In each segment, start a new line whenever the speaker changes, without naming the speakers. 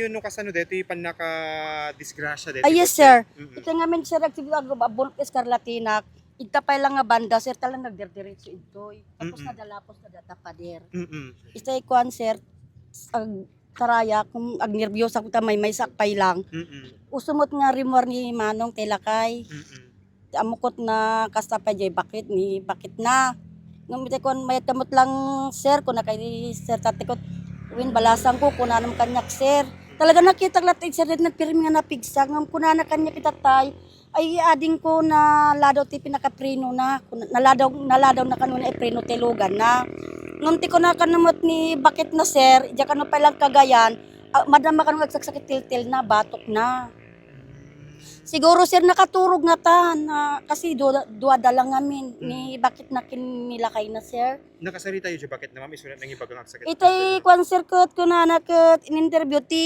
yun no kasano dito yung panaka-disgrasya dito.
Ay, yes, sir. Ito nga min, sir, bulk escarlatina. Itapay lang nga banda, sir, talang nagdirdiretso ito. Tapos nadalapos na data pa der. Ito ay kuhan, sir, ang karaya, kung ag nervyos ako tamay, may sakpay lang. Usumot nga rimor ni Manong Telakay. Amukot na kastapay jay bakit na. Nung ito kuhan, may kamot lang, sir, kung nakay, sir, tatikot, win balasang ko, kunanam kanyak, sir. Talaga nakita lahat, sir, nagpirmi nga napigsag. Nung kunana kanya kita tay, ay ading ko na ladaw ti pinakaprino na naladaw na kanuna prino telugan na ngunti ko na kanamot ni bakit na sir diya kanu pa lang Cagayan madama kanu agsakit til na batok na siguro sir nakaturog nga ta na kasi duwa dalang ngamin ni bakit na kinilakay na sir
nakasarita yun bakit na ma'am isulat nang ibagang agsakit
itay kwan sir kot kunana ket in-interview ti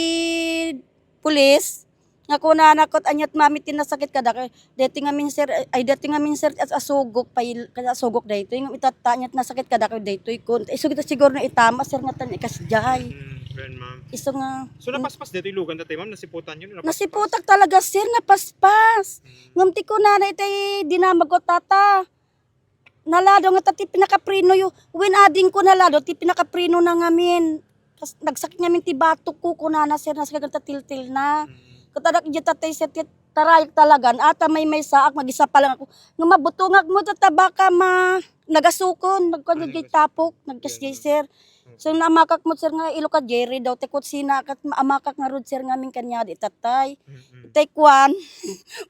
pulis nga kuna nakot anyat mami tinasakit kada kay dati nga min sir as asugok pay kada asugok dayto yung itatanyat na sakit kada kay dayto ikon iso kita siguro na itama sir nga tan ikasjay
ma'am
iso nga
so napaspas dito yung lugan dati ma'am nasiputan yun
nasiputak talaga sir napaspas ngamti ko na itay dinamagot tata nalado nga tati pinakaprino yo when ading ko nalado ti pinakaprino na ngamin nagsakit ngamin ti batok ko kunana sir nasakit tatil-til na katadak iti tatay set tarayak talagan ata may saak magisa pa lang ako nga mabutungag mo tatabaka nagasukon nagkonjay tapok nagkasjay sir so namakak mo sir nga ilo ka Jerry daw tekot sina kat amakak nga rod sir ngamin kanya di tatay itay kwan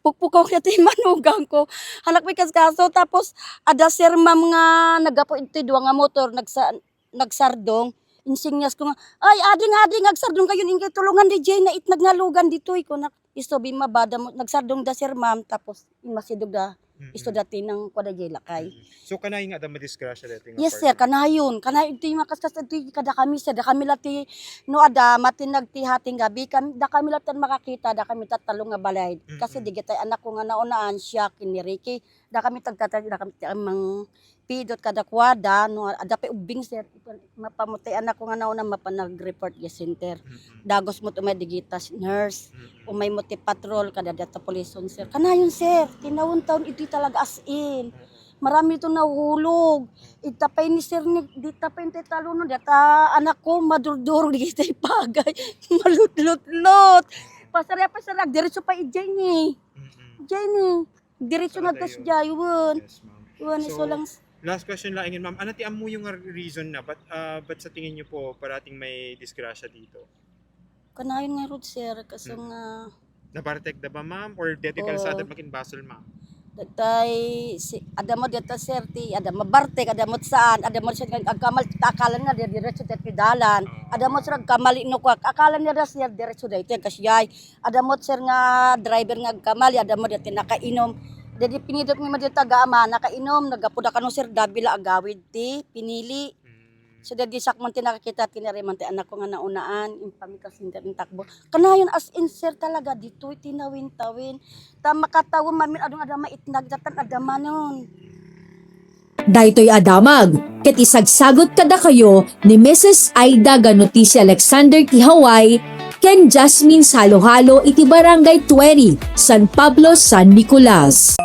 pukpukaw kaya ti manugang ko halak may kaskaso tapos ada sir ma'am nga nagapo iti duwa nga motor nagsardong insinyas ko nga, ay ading agsardong kayo ingay tulungan di Jay na itnag nga lugan dito ko na istobi mabada mo nagsardong da sir ma'am tapos masidog da isto dati ng kwada Jay lakay.
So kanay nga da madisgrasya dati nga.
Yes sir, kanayon ito yung makaskas ito kada kami sir da kami lati no ada matinag ti hating gabi kami da kami latan makakita da kami tatalong nga balay kasi di gitay anak ko nga naunaan siya kini Ricky da kami tagtatag da kami mang pidot kada kwada no ada pa ubing sir mapamutay anak ko nga nauna mapanag-report yes center dagos mo umay digitas nurse umay mo ti patrol kada data polison sir kanayon sir tinawon taon ito talaga as in marami ito nahulog itapay ni sir ni ditapay ti taluno data anak ko madurduro di kitay pagay malutlot pasarya pa sir diretso pa ijay ni diretso nagkasjay won iso lang.
Last question lang ingin ma'am, ano ti amo yung reason na but sa tingin niyo po parating may disgrasya dito?
Kanayon nga rod sir kasi nga
nabartek da ba ma'am or deti kalsada makinbasol ma'am?
Datay si adamo deta sir ti adamo bartek adamo saan adamo siya agkamal akalan na diretso ti dalan adamo sir agkamali no ko akalan niya sir diretso dayto kasiyay adamo sir nga driver nga agkamali adamo deti nakainom dadi pinidot mi madyo taga-ama nakainom nagapuda kanu sir dabila agawid ti pinili so dadi sakman ti nakakita tinariman ti anak ko nga naunaan impamikas inter takbo kanayon as in sir talaga dito tinawin-tawin ta makatawo mamin adong adama itnag datan adama nun
daytoy adamag ket isagsagot kada kayo ni Mrs. Aida Ganuti si Alexander ti Hawaii ken Jasmine Salohalo iti Barangay 20 San Pablo, San Nicolas.